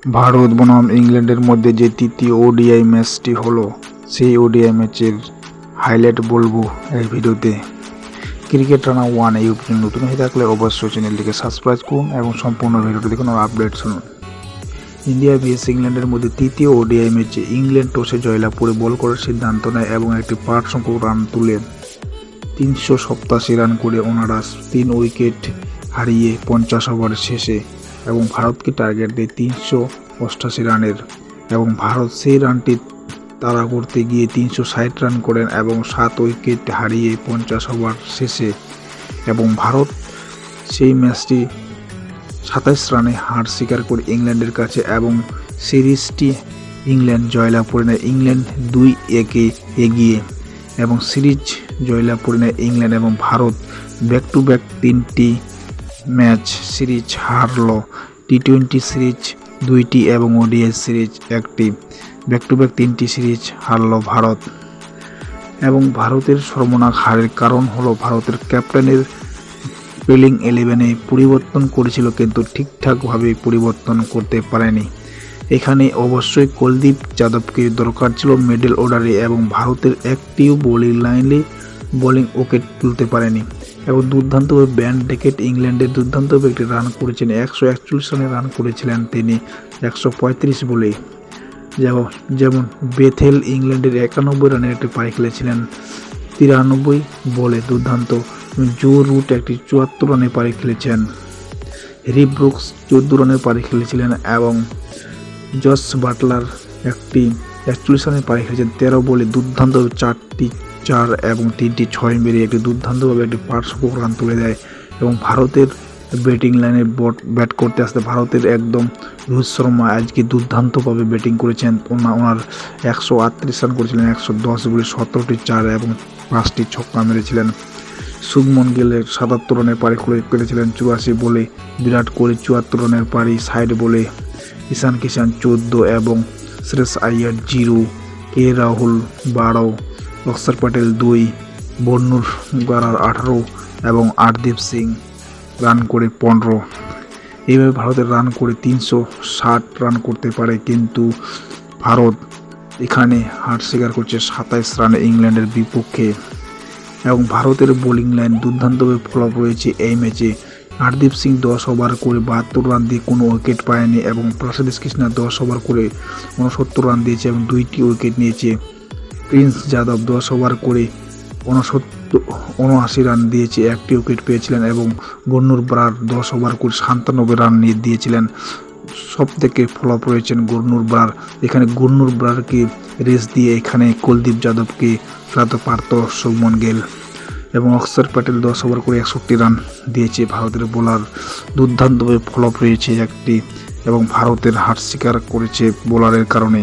ভারত বনাম ইংল্যান্ডের মধ্যে যে তৃতীয় ওডিআই ম্যাচটি হলো, সেই ওডিআই ম্যাচের হাইলাইট বলবো এই ভিডিওতে। ক্রিকেট রানা 1 ইউটিউব চ্যানেল নতুন হয়ে থাকলে অবশ্যই চ্যানেলটিকে সাবস্ক্রাইব করুন এবং সম্পূর্ণ ভিডিওটি দেখুন আর আপডেট শুনুন। ইন্ডিয়া ভিএস ইংল্যান্ডের মধ্যে তৃতীয় ওডিআই ম্যাচে ইংল্যান্ড টসে জয়লাভ করে বল করার সিদ্ধান্ত নেয় এবং একটি পার সংখ্যক রান তুলে 387 রান করে ওনারা 3 উইকেট হারিয়ে 50 ওভার শেষে এবং ভারতকে টার্গেট দেয় 388 রানের এবং ভারত সেই রানটি তাড়া করতে গিয়ে 360 রান করেন এবং 7 উইকেট হারিয়ে 50 ওভার শেষে এবং ভারত সেই ম্যাচটি 27 রানে হার স্বীকার করে ইংল্যান্ডের কাছে এবং সিরিজটি ইংল্যান্ড জয়লাভ করে নেয়। ইংল্যান্ড 2-1 এগিয়ে এবং সিরিজ জয়লাভ করে নেয় ইংল্যান্ড এবং ভারত ব্যাক টু ব্যাক 3টি ম্যাচ সিরিজ হারল। টি20 সিরিজ 2টি এবং ওডিআই সিরিজ 1টি, ব্যাক টু ব্যাক 3টি সিরিজ হারল ভারত। এবং ভারতের সর্বনাশ হারের কারণ হলো ভারতের ক্যাপ্টেনের প্লেইং 11-এ পরিবর্তন করেছিল কিন্তু ঠিকঠাকভাবে পরিবর্তন করতে পারেনি। এখানে অবশ্যই কুলদীপ যাদবকে দরকার ছিল মিডল অর্ডারে এবং ভারতের একটিও বোলিং লাইনে বোলিং উইকেট তুলতে পারেনি এবং দুর্দান্তভাবে ব্যান ডেকেট ইংল্যান্ডের দুর্দান্তভাবে একটি রান করেছেন। 141 রানে রান করেছিলেন তিনি 135 বলে। যেমন বেথেল ইংল্যান্ডের 91 রানের একটি পারি খেলেছিলেন 93 বলে দুর্দান্ত। জো রুট একটি 74 রানের পারি খেলেছেন। হ্যারি ব্রুকস 14 রানের পারি খেলেছিলেন এবং জস বাটলার একটি 41 রানের পারি খেলেছেন 13 বলে। দুর্দান্তভাবে 4টি 4 এবং 3টি 6 মেরে একটি দুর্দান্তভাবে একটি পার সংখ্যক রান তুলে দেয় এবং ভারতের ব্যাটিং লাইনে ব্যাট করতে আসতে ভারতের একদম রোহিত শর্মা আজকে দুর্দান্তভাবে ব্যাটিং করেছেন। ওনার 138 রান করেছিলেন 110 বলে 17টি 4 এবং 5টি ছক্কা মেরেছিলেন। শুভমন গিলের 77 রানের পারি করেছিলেন 84 বলে। বিরাট কোহলি 74 রানের পারি সাইড বলে। ঈশান কিষান 14 এবং শ্রেয়স আইয়ার 0, কে রাহুল 12, অক্ষর প্যাটেল 2, বর্নুর গারার 18 এবং আরদীপ সিং রান করে 15। এইভাবে ভারতের রান করে 360 রান করতে পারে কিন্তু ভারত এখানে হার স্বীকার করছে 27 রানে ইংল্যান্ডের বিপক্ষে এবং ভারতের বোলিং লাইন দুর্দান্তভাবে ফ্লপ রয়েছে এই ম্যাচে। হরদীপ সিং 10 ওভার করে 72 রান দিয়ে কোনো উইকেট পায়নি এবং প্রসিদ্ধ কৃষ্ণা 10 ওভার করে 69 রান দিয়েছে এবং 2টি উইকেট নিয়েছে। প্রিন্স যাদব 10 ওভার করে 79 রান দিয়েছে, 1টি উইকেট পেয়েছিলেন এবং গুরনুর ব্রার 10 ওভার করে 97 রান দিয়েছিলেন। সব থেকে ফ্লপ রয়েছেন গুরনুর ব্রার। এখানে গুরনুর ব্রারকে রেস দিয়ে এখানে কুলদীপ যাদবকে ফেরাতে পারত শুভমন গিল এবং অক্ষর প্যাটেল 10 ওভার করে 61 রান দিয়েছে। ভারতের বোলার দুর্দান্তভাবে ফ্লপ রয়েছে একটি এবং ভারতের হার স্বীকার করেছে বোলারের কারণে।